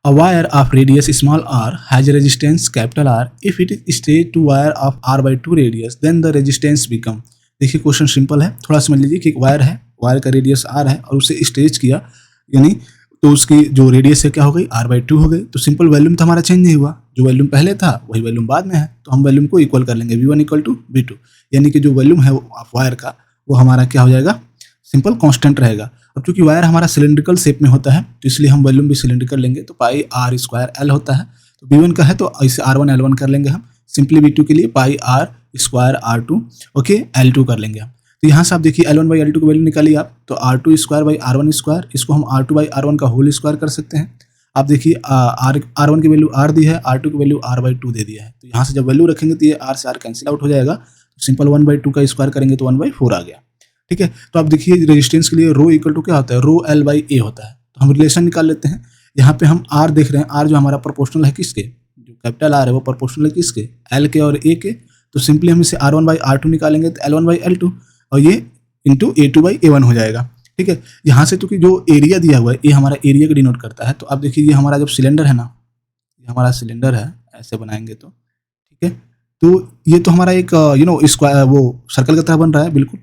A wire of radius small r has a resistance capital R. If it is straight to wire of r by 2 radius, then the resistance become. देखिए question simple है, थोड़ा समझ लीजिए कि एक wire है, wire का radius r है और उसे स्ट्रेच किया, यानी तो उसकी जो रेडियस है क्या हो गई, r by 2 हो गई। तो सिंपल वॉल्यूम तो हमारा चेंज नहीं हुआ, जो वॉल्यूम पहले था वही वॉल्यूम बाद में है, तो हम वॉल्यूम को इक्वल कर लेंगे, v1 इक्वल टू v2, यानी कि जो वॉल्यूम है वायर का वो हमारा क्या हो जाएगा, सिंपल कांस्टेंट रहेगा। अब चूंकि वायर हमारा सिलेंड्रिकल शेप में होता है तो इसलिए हम वॉल्यूम भी सिलेंड्रिकल लेंगे, तो पाई आर स्क्वायर एल होता है। तो v1 का है तो इसे r1 l1 कर लेंगे हम, सिंपली v2 के लिए पाई are square r2 okay l2 कर लेंगे हम। तो यहाँ से आप देखिए l1 बाई l2 की वैल्यू निकालिए आप, तो r2 square by r1 square, इसको हम r2 बाई r1 का होल स्क्वायर कर सकते हैं। आप देखिए r1 की वैल्यू r दी है, r2 की वैल्यू r बाई 2 दे दिया है, तो यहाँ से जब वैल्यू रखेंगे तो ये r से r कैंसिल आउट हो जाएगा, तो सिंपल 1/2 का स्क्वायर करेंगे तो 1/4 आ गया। ठीक है, तो आप देखिए रेजिस्टेंस के लिए रो इक्वल टू क्या होता है, रो एल बाई ए होता है। तो हम रिलेशन निकाल लेते हैं, यहाँ पे हम आर देख रहे हैं, आर जो हमारा प्रोपोर्शनल है किसके, जो कैपिटल आर है वो प्रोपोर्शनल है किसके, एल के और ए के। तो सिंपली हम इसे r1 बाई r2 निकालेंगे तो l1 बाई l2 और ये इंटू a2 बाई a1 हो जाएगा। ठीक है, यहाँ से तो कि जो एरिया दिया हुआ है ये हमारा एरिया को डिनोट करता है। तो आप देखिए ये हमारा जब सिलेंडर है ना, ये हमारा सिलेंडर है, ऐसे बनाएंगे तो ठीक है, तो ये तो हमारा एक स्क्वायर वो सर्कल की तरह बन रहा है, बिल्कुल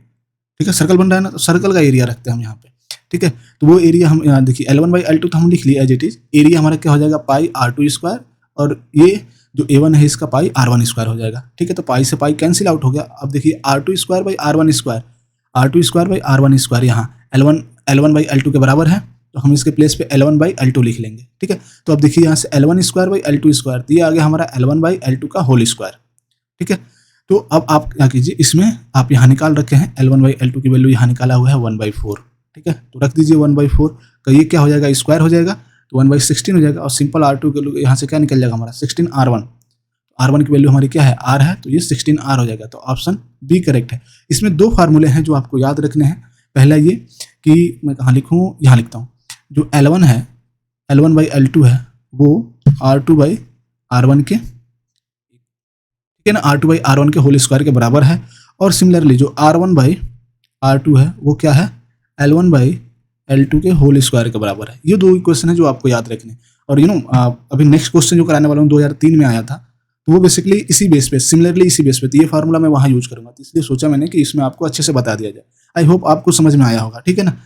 ठीक है, सर्कल बन रहा है ना, तो सर्कल का एरिया रखते हैं हम यहाँ पे। ठीक है, तो वो एरिया हम यहाँ देखिए l1 बाई l2 तो हम लिख लिए एज इट इज, एरिया हमारा क्या हो जाएगा पाई r2 स्क्वायर, और ये जो a1 है इसका पाई r1 स्क्वायर हो जाएगा। ठीक है, तो पाई से पाई कैंसिल आउट हो गया। अब देखिए r2 square by r1 square, r2 square by r1 square यहाँ l1 बाई l2 के बराबर है, तो हम इसके प्लेस पे l1 बाई l2 लिख लेंगे। ठीक है, तो अब देखिए यहाँ से l1 square by l2 square, तो ये आ गया हमारा l1 बाई l2 का होल स्क्वायर। ठीक है, तो अब आप क्या कीजिए, इसमें आप यहाँ निकाल रखे हैं l1 बाई l2 की वैल्यू यहाँ निकाला हुआ है 1/4। ठीक है, तो रख दीजिए 1/4 का, ये क्या हो जाएगा, स्क्वायर हो जाएगा, तो 1/16 हो जाएगा, और सिंपल r2 के यहाँ से क्या निकल जाएगा हमारा 16r1, r1 की वैल्यू हमारी क्या है r है, तो ये 16r हो जाएगा। तो ऑप्शन बी करेक्ट है। इसमें दो फार्मूले हैं जो आपको याद रखने हैं। पहला ये कि मैं कहाँ लिखूँ, यहाँ लिखता हूँ, जो l1 है, l1 बाई l2 है वो r2 बाई r1 के, ठीक है ना, r2 बाई r1 के होल स्क्वायर के बराबर है। और सिमिलरली जो r1 बाई r2 है वो क्या है, l1 बाई l2 के होल स्क्वायर के बराबर है। ये दो इक्वेशन है जो आपको याद रखने। और अभी नेक्स्ट क्वेश्चन जो कराने वाला हूँ 2003 में आया था, तो वो बेसिकली इसी बेस पे, सिमिलरली इसी बेस पे, तो ये फार्मूला मैं वहाँ यूज करूँगा, तो इसलिए सोचा मैंने कि इसमें आपको अच्छे से बता दिया जाए। आई होप आपको समझ में आया होगा। ठीक है ना।